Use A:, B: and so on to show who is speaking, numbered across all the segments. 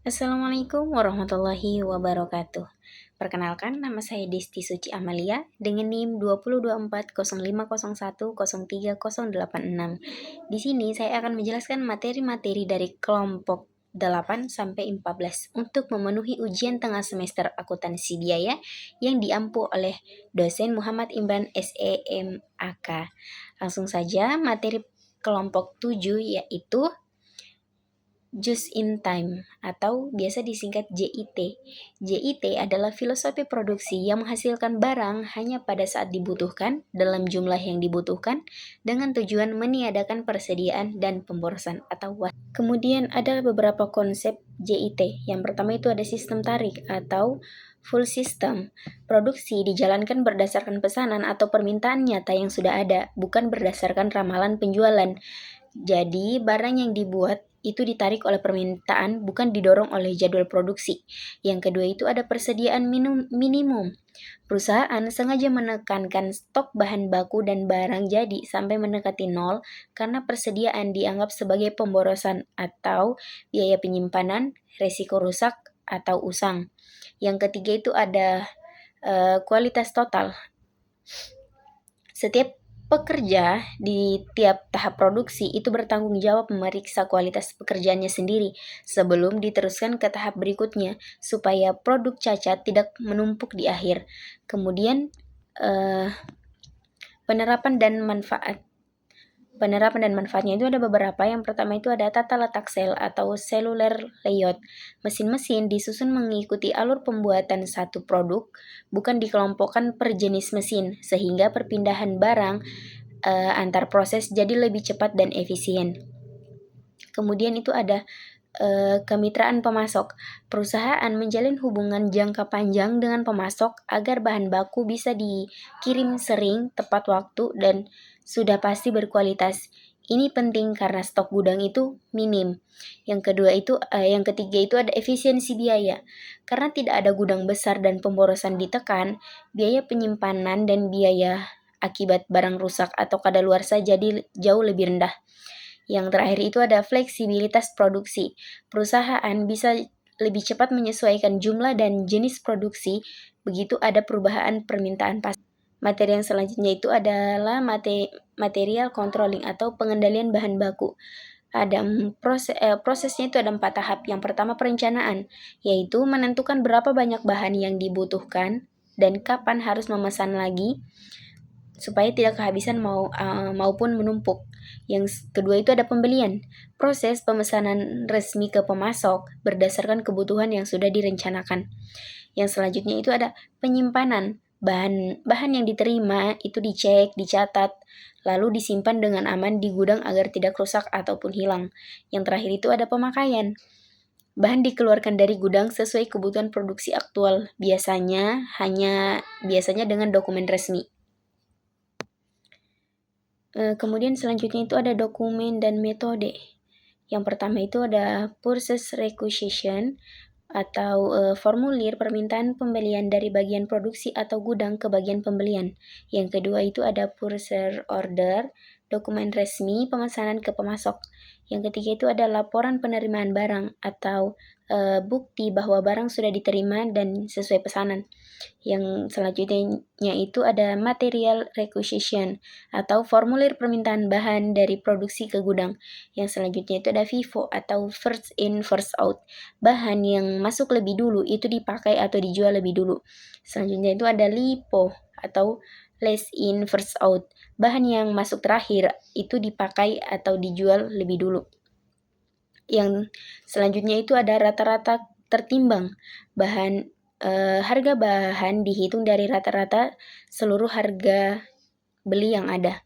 A: Assalamualaikum warahmatullahi wabarakatuh. Perkenalkan, nama saya Desti Suci Amalia dengan NIM 20240501030886. Di sini saya akan menjelaskan materi-materi dari kelompok 8 sampai 14 untuk memenuhi ujian tengah semester akuntansi biaya yang diampu oleh dosen Muhammad Imran SEMAK. Langsung saja materi kelompok 7 yaitu Just in Time atau biasa disingkat JIT. JIT adalah filosofi produksi yang menghasilkan barang hanya pada saat dibutuhkan dalam jumlah yang dibutuhkan dengan tujuan meniadakan persediaan dan pemborosan atau was. Kemudian ada beberapa konsep JIT. Yang pertama itu ada sistem tarik atau full system. Produksi dijalankan berdasarkan pesanan atau permintaan nyata yang sudah ada, bukan berdasarkan ramalan penjualan. Jadi, barang yang dibuat itu ditarik oleh permintaan, bukan didorong oleh jadwal produksi. Yang kedua itu ada persediaan minimum. Perusahaan sengaja menekankan stok bahan baku dan barang jadi sampai mendekati nol karena persediaan dianggap sebagai pemborosan atau biaya penyimpanan, resiko rusak, atau usang. Yang ketiga itu ada kualitas total. Setiap pekerja di tiap tahap produksi itu bertanggung jawab memeriksa kualitas pekerjaannya sendiri sebelum diteruskan ke tahap berikutnya supaya produk cacat tidak menumpuk di akhir. Kemudian penerapan dan manfaat. Penerapan dan manfaatnya itu ada beberapa. Yang pertama itu ada tata letak sel atau cellular layout. Mesin-mesin disusun mengikuti alur pembuatan satu produk, bukan dikelompokkan per jenis mesin, sehingga perpindahan barang antar proses jadi lebih cepat dan efisien. Kemudian itu ada kemitraan pemasok. Perusahaan menjalin hubungan jangka panjang dengan pemasok agar bahan baku bisa dikirim sering, tepat waktu, dan sudah pasti berkualitas. Ini penting karena stok gudang itu minim. Yang ketiga itu ada efisiensi biaya. Karena tidak ada gudang besar dan pemborosan ditekan, biaya penyimpanan dan biaya akibat barang rusak atau kadaluarsa jadi jauh lebih rendah. Yang terakhir itu ada fleksibilitas produksi. Perusahaan bisa lebih cepat menyesuaikan jumlah dan jenis produksi begitu ada perubahan permintaan pasar. Materi yang selanjutnya itu adalah material controlling atau pengendalian bahan baku. Ada prosesnya itu ada 4 tahap. Yang pertama perencanaan, yaitu menentukan berapa banyak bahan yang dibutuhkan dan kapan harus memesan lagi supaya tidak kehabisan maupun menumpuk. Yang kedua itu ada pembelian. Proses pemesanan resmi ke pemasok berdasarkan kebutuhan yang sudah direncanakan. Yang selanjutnya itu ada penyimpanan. Bahan yang diterima itu dicek, dicatat, lalu disimpan dengan aman di gudang agar tidak rusak ataupun hilang. Yang terakhir itu ada pemakaian. Bahan dikeluarkan dari gudang sesuai kebutuhan produksi aktual, biasanya dengan dokumen resmi. Kemudian selanjutnya itu ada dokumen dan metode. Yang pertama itu ada purchase requisition atau formulir permintaan pembelian dari bagian produksi atau gudang ke bagian pembelian. Yang kedua itu ada purchase order, dokumen resmi pemesanan ke pemasok. Yang ketiga itu ada laporan penerimaan barang atau bukti bahwa barang sudah diterima dan sesuai pesanan. Yang selanjutnya itu ada material requisition atau formulir permintaan bahan dari produksi ke gudang. Yang selanjutnya itu ada FIFO atau first in first out. Bahan yang masuk lebih dulu itu dipakai atau dijual lebih dulu. Selanjutnya itu ada LIFO atau last in first out. Bahan yang masuk terakhir itu dipakai atau dijual lebih dulu. Yang selanjutnya itu ada rata-rata tertimbang. Harga bahan dihitung dari rata-rata seluruh harga beli yang ada.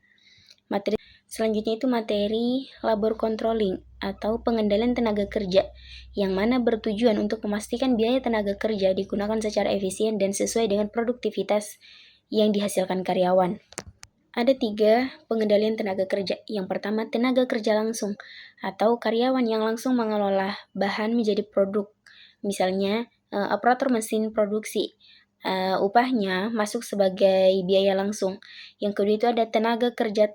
A: Selanjutnya itu materi labor controlling atau pengendalian tenaga kerja, yang mana bertujuan untuk memastikan biaya tenaga kerja digunakan secara efisien dan sesuai dengan produktivitas yang dihasilkan karyawan. Ada 3 pengendalian tenaga kerja. Yang pertama, tenaga kerja langsung atau karyawan yang langsung mengelola bahan menjadi produk. Misalnya, operator mesin produksi. Upahnya masuk sebagai biaya langsung. Yang kedua itu ada tenaga kerja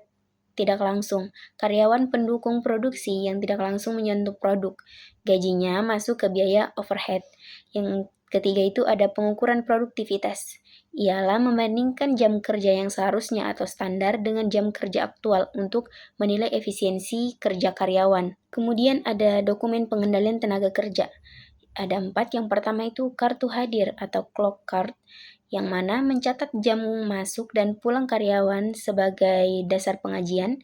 A: tidak langsung, karyawan pendukung produksi yang tidak langsung menyentuh produk. Gajinya masuk ke biaya overhead. Yang ketiga itu ada pengukuran produktivitas. Ialah membandingkan jam kerja yang seharusnya atau standar dengan jam kerja aktual untuk menilai efisiensi kerja karyawan. Kemudian ada dokumen pengendalian tenaga kerja. Ada 4, yang pertama itu kartu hadir atau clock card, yang mana mencatat jam masuk dan pulang karyawan sebagai dasar pengajian.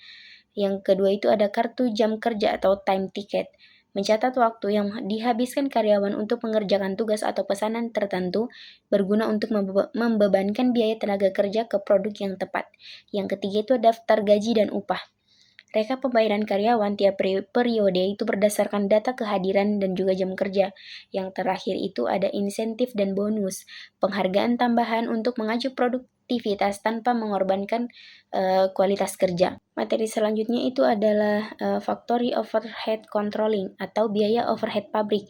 A: Yang kedua itu ada kartu jam kerja atau time ticket, mencatat waktu yang dihabiskan karyawan untuk mengerjakan tugas atau pesanan tertentu, berguna untuk membebankan biaya tenaga kerja ke produk yang tepat. Yang ketiga itu daftar gaji dan upah. Rekap pembayaran karyawan tiap periode itu berdasarkan data kehadiran dan juga jam kerja. Yang terakhir itu ada insentif dan bonus, penghargaan tambahan untuk mengacu produktivitas tanpa mengorbankan kualitas kerja. Materi selanjutnya itu adalah factory overhead controlling atau biaya overhead pabrik.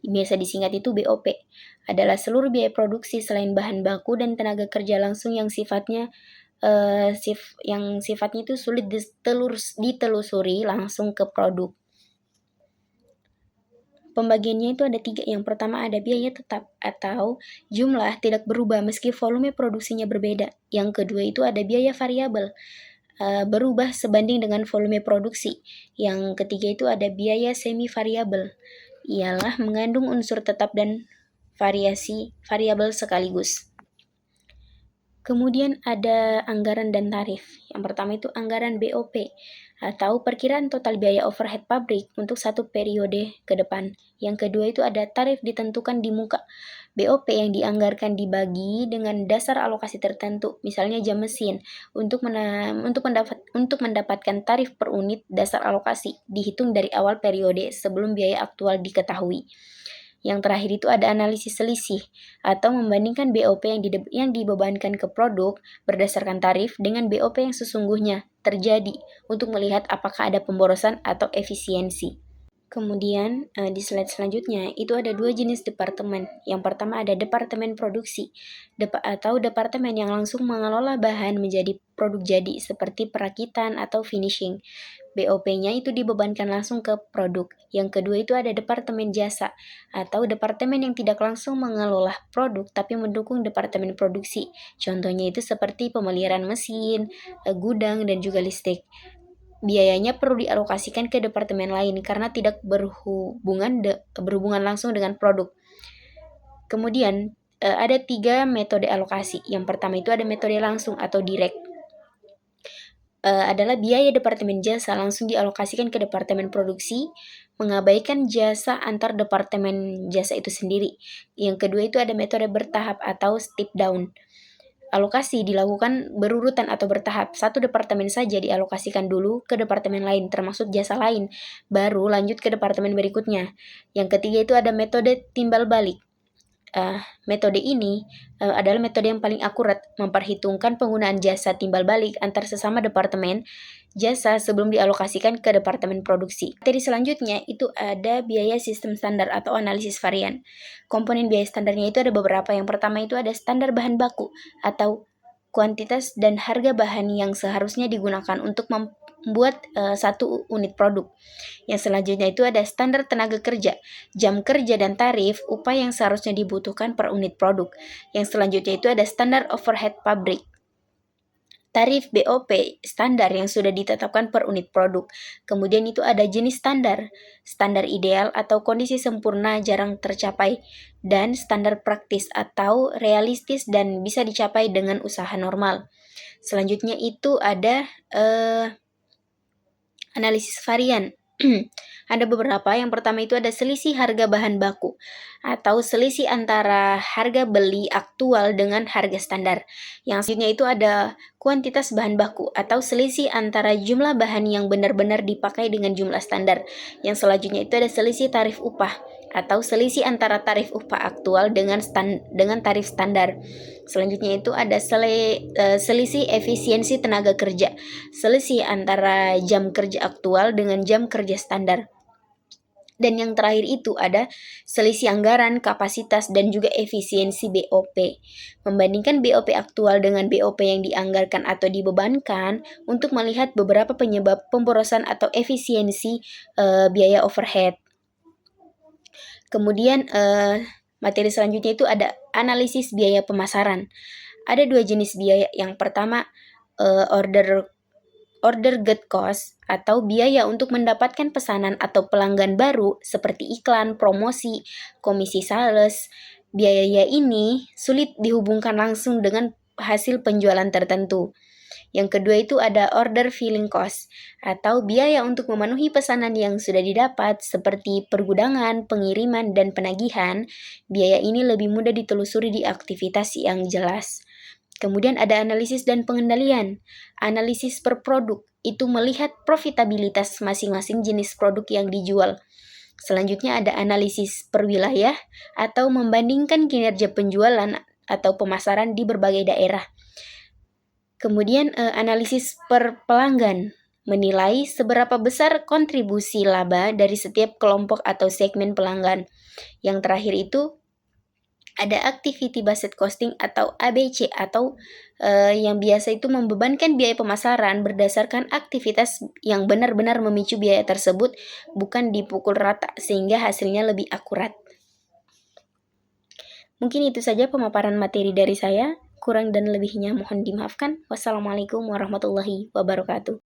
A: Biasa disingkat itu BOP, adalah seluruh biaya produksi selain bahan baku dan tenaga kerja langsung yang sifatnya itu sulit ditelusuri langsung ke produk. Pembagiannya itu ada 3. Yang pertama ada biaya tetap atau jumlah tidak berubah meski volume produksinya berbeda. Yang kedua itu ada biaya variabel, berubah sebanding dengan volume produksi. Yang ketiga itu ada biaya semi variabel, ialah mengandung unsur tetap dan variabel sekaligus. Kemudian ada anggaran dan tarif. Yang pertama itu anggaran BOP atau perkiraan total biaya overhead pabrik untuk satu periode ke depan. Yang kedua itu ada tarif ditentukan di muka. BOP yang dianggarkan dibagi dengan dasar alokasi tertentu, misalnya jam mesin. Untuk mendapatkan tarif per unit dasar alokasi dihitung dari awal periode sebelum biaya aktual diketahui. Yang terakhir itu ada analisis selisih atau membandingkan BOP yang dibebankan ke produk berdasarkan tarif dengan BOP yang sesungguhnya terjadi untuk melihat apakah ada pemborosan atau efisiensi. Kemudian di slide selanjutnya itu ada 2 jenis departemen. Yang pertama ada departemen produksi atau departemen yang langsung mengelola bahan menjadi produk jadi seperti perakitan atau finishing. BOP-nya itu dibebankan langsung ke produk. Yang kedua itu ada departemen jasa atau departemen yang tidak langsung mengelola produk tapi mendukung departemen produksi. Contohnya itu seperti pemeliharaan mesin, gudang dan juga listrik. Biayanya perlu dialokasikan ke departemen lain karena tidak berhubungan langsung dengan produk. Kemudian ada 3 metode alokasi. Yang pertama itu ada metode langsung atau direct. Adalah biaya departemen jasa langsung dialokasikan ke departemen produksi, mengabaikan jasa antar departemen jasa itu sendiri. Yang kedua itu ada metode bertahap atau step down. Alokasi dilakukan berurutan atau bertahap. Satu departemen saja dialokasikan dulu ke departemen lain, termasuk jasa lain, baru lanjut ke departemen berikutnya. Yang ketiga itu ada metode timbal balik. Metode ini adalah metode yang paling akurat, memperhitungkan penggunaan jasa timbal balik antar sesama departemen jasa sebelum dialokasikan ke departemen produksi. Materi selanjutnya itu ada biaya sistem standar atau analisis varian. Komponen biaya standarnya itu ada beberapa. Yang pertama itu ada standar bahan baku atau kuantitas dan harga bahan yang seharusnya digunakan untuk membuat satu unit produk. Yang selanjutnya itu ada standar tenaga kerja, jam kerja dan tarif upah yang seharusnya dibutuhkan per unit produk. Yang selanjutnya itu ada standar overhead pabrik, tarif BOP standar yang sudah ditetapkan per unit produk. Kemudian itu ada jenis standar, standar ideal atau kondisi sempurna jarang tercapai, dan standar praktis atau realistis dan bisa dicapai dengan usaha normal. Selanjutnya itu ada analisis varian. Ada beberapa. Yang pertama itu ada selisih harga bahan baku atau selisih antara harga beli aktual dengan harga standar. Yang selanjutnya itu ada kuantitas bahan baku atau selisih antara jumlah bahan yang benar-benar dipakai dengan jumlah standar. Yang selanjutnya itu ada selisih tarif upah atau selisih antara tarif upah aktual dengan tarif standar. Selanjutnya itu ada selisih efisiensi tenaga kerja, selisih antara jam kerja aktual dengan jam kerja standar. Dan yang terakhir itu ada selisih anggaran, kapasitas, dan juga efisiensi BOP. Membandingkan BOP aktual dengan BOP yang dianggarkan atau dibebankan untuk melihat beberapa penyebab pemborosan atau efisiensi biaya overhead. Kemudian materi selanjutnya itu ada analisis biaya pemasaran. Ada dua jenis biaya. Yang pertama order get cost atau biaya untuk mendapatkan pesanan atau pelanggan baru seperti iklan, promosi, komisi sales. Biaya ini sulit dihubungkan langsung dengan hasil penjualan tertentu. Yang kedua itu ada order filling cost atau biaya untuk memenuhi pesanan yang sudah didapat seperti pergudangan, pengiriman, dan penagihan. Biaya ini lebih mudah ditelusuri di aktivitas yang jelas. Kemudian ada analisis dan pengendalian. Analisis per produk itu melihat profitabilitas masing-masing jenis produk yang dijual. Selanjutnya ada analisis per wilayah atau membandingkan kinerja penjualan atau pemasaran di berbagai daerah. Kemudian analisis per pelanggan, menilai seberapa besar kontribusi laba dari setiap kelompok atau segmen pelanggan. Yang terakhir itu ada activity based costing atau ABC atau yang biasa itu membebankan biaya pemasaran berdasarkan aktivitas yang benar-benar memicu biaya tersebut, bukan dipukul rata sehingga hasilnya lebih akurat. Mungkin itu saja pemaparan materi dari saya. Kurang dan lebihnya mohon dimaafkan. Wassalamualaikum warahmatullahi wabarakatuh.